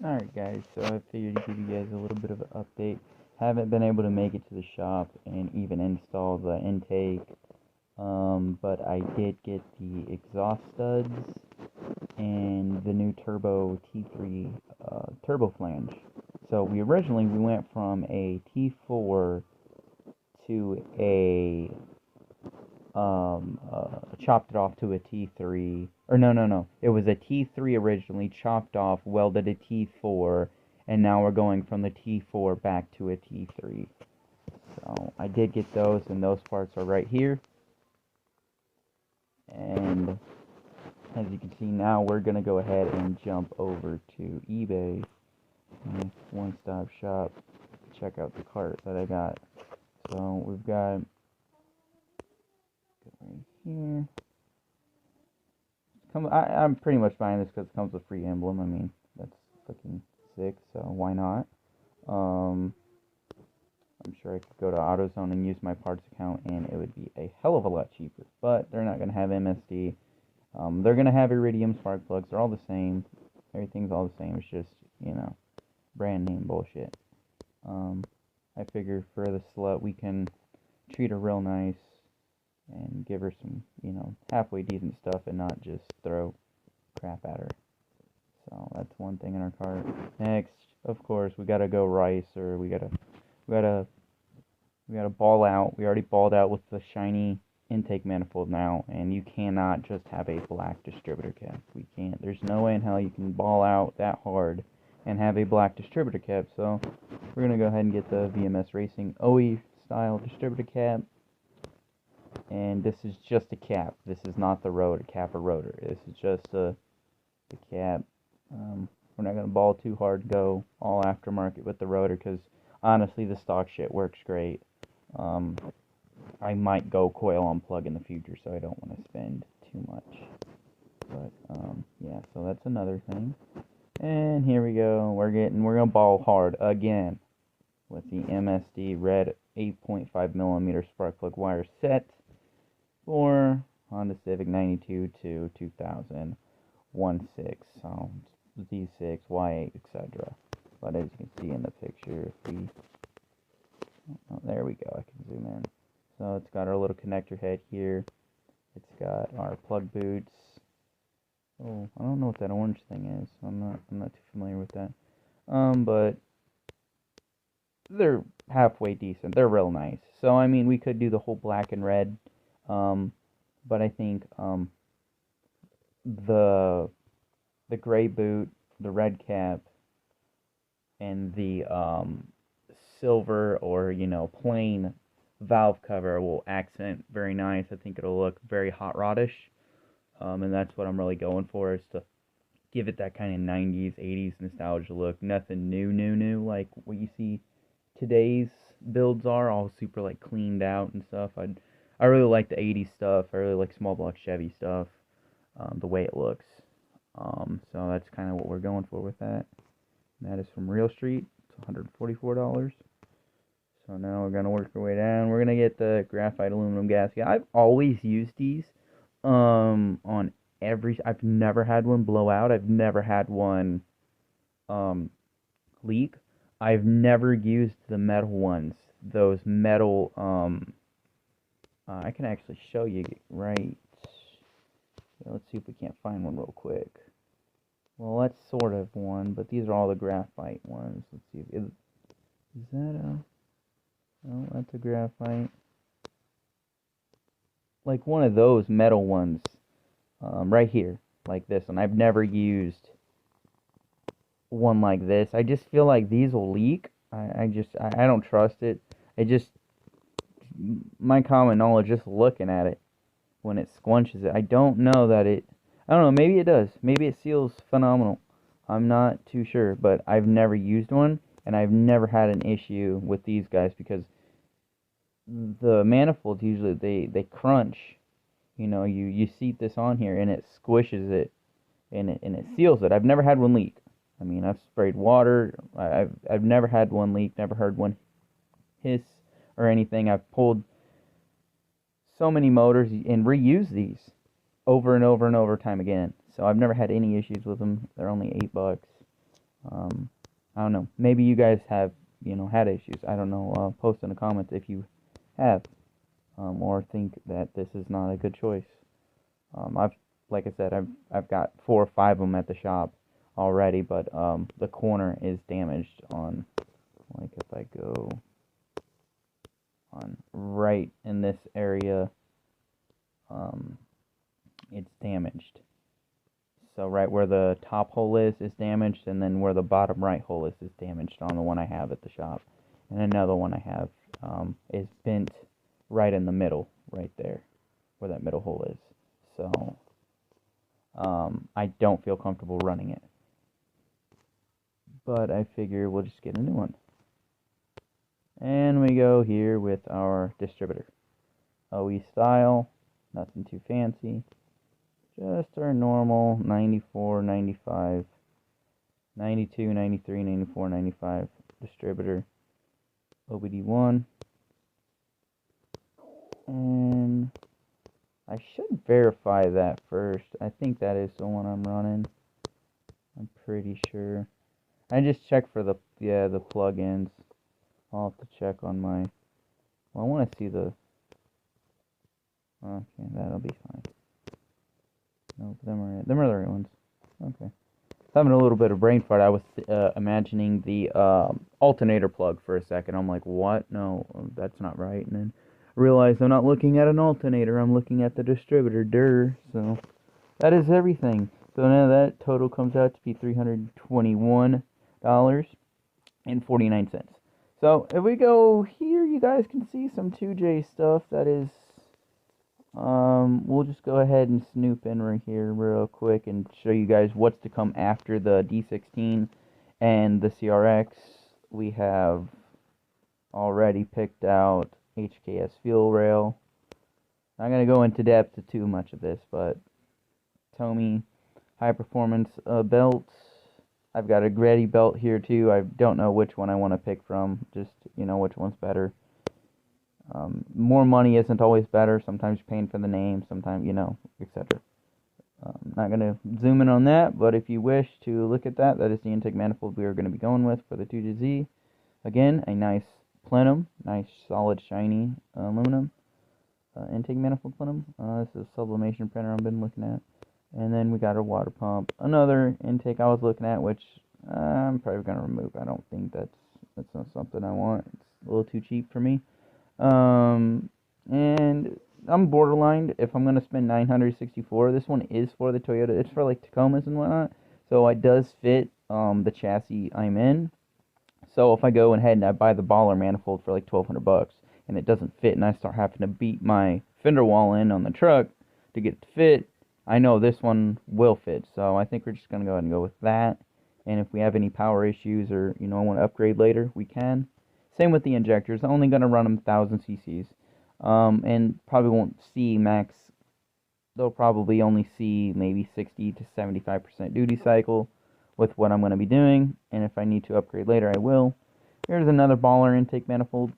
Alright guys, so I figured to give you guys a little bit of an update. Haven't been able to make it to the shop and even install the intake, but I did get the exhaust studs and the new turbo T3 turbo flange. So we went from a T4 to a chopped it off to a T3, or no, it was a T3 originally, chopped off, welded a T4, and now we're going from the T4 back to a T3. So I did get those, and those parts are right here. And as you can see now, we're going to go ahead and jump over to eBay, one-stop shop, check out the cart that I got. So we've got right here. I'm pretty much buying this because it comes with free emblem. I mean, that's fucking sick, so why not? I'm sure I could go to AutoZone and use my parts account, and it would be a hell of a lot cheaper. But they're not going to have MSD. They're going to have Iridium spark plugs. They're all the same. Everything's all the same. It's just, brand name bullshit. I figure for the slut, we can treat her real nice and give her some, halfway decent stuff and not just throw crap at her. So that's one thing in our cart. Next, of course, we gotta go rice, or we gotta ball out. We already balled out with the shiny intake manifold now, and you cannot just have a black distributor cap. We can't. There's no way in hell you can ball out that hard and have a black distributor cap. So we're gonna go ahead and get the VMS Racing OE style distributor cap. And this is just a cap. This is not the rotor, cap or rotor. This is just the cap. We're not going to ball too hard, go all aftermarket with the rotor, because honestly, the stock shit works great. I might go coil on plug in the future, so I don't want to spend too much. But, yeah, so that's another thing. And here we go. We're going to ball hard again with the MSD red 8.5 millimeter spark plug wire set for Honda Civic 92 to 2016, so Z6, Y8, etc. But as you can see in the picture, there we go, I can zoom in. So it's got our little connector head here. It's got our plug boots. Oh, I don't know what that orange thing is. I'm not too familiar with that. But they're halfway decent. They're real nice. So I mean, we could do the whole black and red. But I think the gray boot, the red cap, and the silver or plain valve cover will accent very nice. I think it'll look very hot rodish, and that's what I'm really going for, is to give it that kind of 90s, 80s nostalgia look. Nothing new like what you see today's builds are, all super like cleaned out and stuff. I really like the 80s stuff. I really like small block Chevy stuff, the way it looks. So that's kind of what we're going for with that. And that is from Real Street. It's $144. So now we're going to work our way down. We're going to get the graphite aluminum gasket. I've always used these on I've never had one blow out. I've never had one leak. I've never used the metal ones. Those metal, I can actually show you right. Let's see if we can't find one real quick. Well, that's sort of one, but these are all the graphite ones. Let's see. Is that a... Oh, that's a graphite. Like one of those metal ones, right here, like this one. I've never used one like this. I just feel like these will leak. I don't trust it. My common knowledge, just looking at it, when it squunches it, I don't know, maybe it does. Maybe it seals phenomenal. I'm not too sure, but I've never used one, and I've never had an issue with these guys, because the manifolds usually, they crunch. You seat this on here, and it squishes it, and it seals it. I've never had one leak. I mean, I've sprayed water. I've never had one leak, never heard one hiss or anything. I've pulled so many motors and reused these over and over and over time again. So I've never had any issues with them. They're only $8. I don't know. Maybe you guys have, had issues. I don't know. Post in the comments if you have, or think that this is not a good choice. Like I said, I've got 4 or 5 of them at the shop already, but the corner is damaged on, like if I go on right in this area, it's damaged. So right where the top hole is damaged, and then where the bottom right hole is damaged on the one I have at the shop. And another one I have is bent right in the middle, right there, where that middle hole is. So I don't feel comfortable running it. But I figure we'll just get a new one. And we go here with our distributor. OE style, nothing too fancy. Just our normal 94, 95, 92, 93, 94, 95 distributor. OBD1. And I should verify that first. I think that is the one I'm running. I'm pretty sure. I just checked for the plugins. I'll have to check on my... Well, I want to see the... Okay, that'll be fine. Nope, them are the right ones. Okay. Having a little bit of brain fart. I was imagining the alternator plug for a second. I'm like, what? No, that's not right. And then realized I'm not looking at an alternator. I'm looking at the distributor. So that is everything. So now that total comes out to be $321.49. So if we go here, you guys can see some 2J stuff. That is, we'll just go ahead and snoop in right here real quick and show you guys what's to come after the D16 and the CRX. We have already picked out HKS fuel rail. Not going to go into depth to too much of this, but Tomy high performance belts. I've got a Greddy belt here too. I don't know which one I want to pick from, just, which one's better. More money isn't always better. Sometimes you're paying for the name, sometimes, etc. Not going to zoom in on that, but if you wish to look at that, that is the intake manifold we are going to be going with for the 2JZ. Again, a nice plenum, nice solid shiny aluminum intake manifold plenum. This is a sublimation printer I've been looking at. And then we got a water pump. Another intake I was looking at, which I'm probably going to remove. I don't think that's not something I want. It's a little too cheap for me. And I'm borderline if I'm going to spend $964. This one is for the Toyota. It's for like Tacomas and whatnot. So it does fit the chassis I'm in. So if I go ahead and I buy the baller manifold for like $1,200 and it doesn't fit and I start having to beat my fender wall in on the truck to get it to fit, I know this one will fit. So I think we're just going to go ahead and go with that. And if we have any power issues or, I want to upgrade later, we can. Same with the injectors. I'm only going to run them 1,000 cc's. And probably won't see max. They'll probably only see maybe 60 to 75% duty cycle with what I'm going to be doing. And if I need to upgrade later, I will. Here's another baller intake manifold.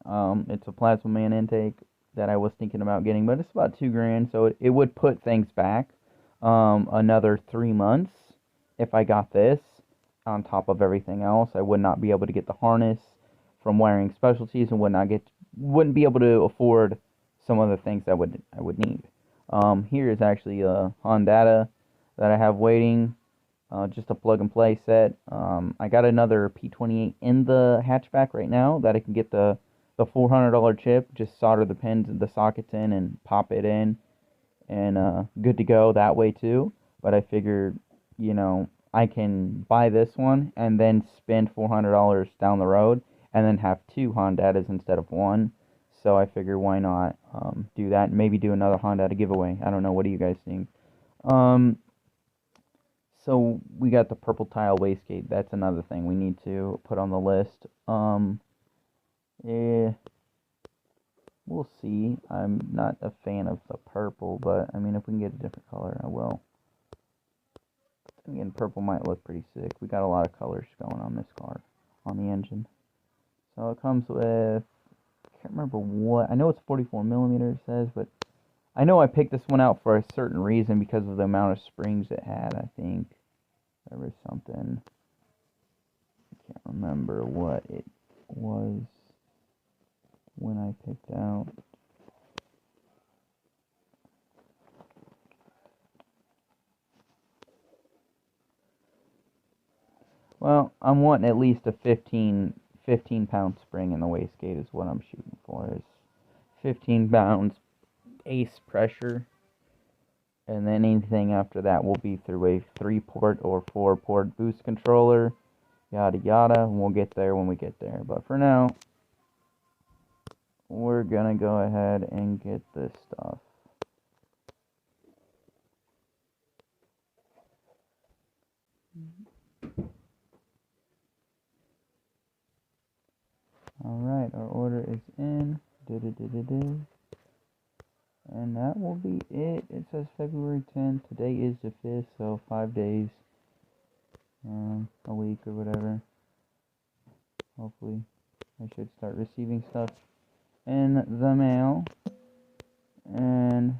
It's a Plasma Man intake that I was thinking about getting, but it's about $2,000, so it would put things back another 3 months if I got this on top of everything else. I would not be able to get the harness from Wiring Specialties and wouldn't be able to afford some other things I would need. Here is actually a Honda that I have waiting, just a plug and play set. I got another P28 in the hatchback right now that I can get the $400 chip, just solder the pins and the sockets in and pop it in, and good to go that way too. But I figured, I can buy this one and then spend $400 down the road and then have 2 Hondas instead of 1. So I figure why not do that and maybe do another Honda giveaway. I don't know. What do you guys think? So we got the purple tile wastegate. That's another thing we need to put on the list. Yeah, we'll see. I'm not a fan of the purple, but I mean, if we can get a different color, I will. Again, purple might look pretty sick. We got a lot of colors going on this car, on the engine. So it comes with, I can't remember what, I know it's 44 millimeter it says, but I know I picked this one out for a certain reason because of the amount of springs it had, I think. I or something. I can't remember what it was when I picked out. Well, I'm wanting at least a 15 pound spring in the wastegate is what I'm shooting for. Is 15 pounds ace pressure, and then anything after that will be through a 3-port or 4-port boost controller, yada yada, and we'll get there when we get there. But for now, we're gonna go ahead and get this stuff. Alright, our order is in. And that will be it. It says February 10th. Today is the 5th, so 5 days. A week or whatever. Hopefully, I should start receiving stuff in the mail. And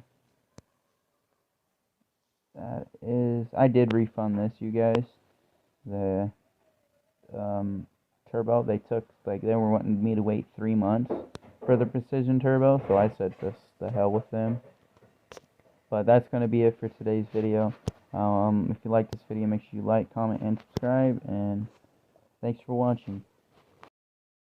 that is... I did refund this, you guys. The turbo, they were wanting me to wait 3 months for the Precision Turbo, so I said just the hell with them. But that's going to be it for today's video. If you like this video, make sure you like, comment, and subscribe, and thanks for watching.